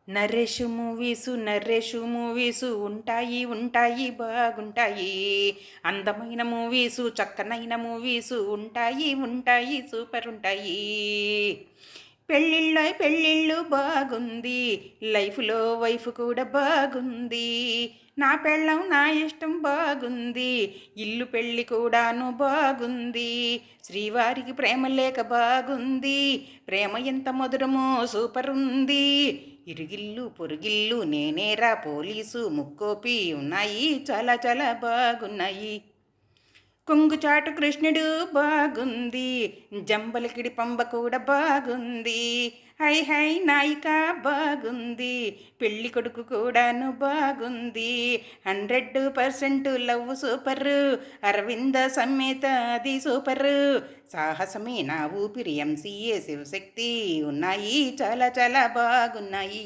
Naresh movies ఉంటాయి బాగుంటాయి. అందమైన మూవీసు చక్కనైన మూవీసు ఉంటాయి సూపరుంటాయి. పెళ్ళిళ్ళు బాగుంది, లైఫ్‌లో వైఫ్ కూడా బాగుంది. నా పెళ్ళాం నా ఇష్టం బాగుంది, ఇల్లు పెళ్లి కూడాను బాగుంది. శ్రీవారికి ప్రేమ లేఖ బాగుంది, ప్రేమ ఎంత మధురమో సూపరుంది. ఇరుగిల్లు పొరుగిల్లు నేనేరా పోలీసు ముక్కోపి ఉన్నాయి చాలా చాలా బాగున్నాయి. కొంగుచాటు కృష్ణుడు బాగుంది, జంబలకిడి పంబ కూడా బాగుంది. హై హై నాయిక బాగుంది, పెళ్లి కొడుకు కూడాను బాగుంది. 100% లవ్ సూపర్, అరవింద సమేత అది సూపర్. సాహసమే నా ఊపిరి ఎంసీఏ శివశక్తి ఉన్నాయి చాలా చాలా బాగున్నాయి.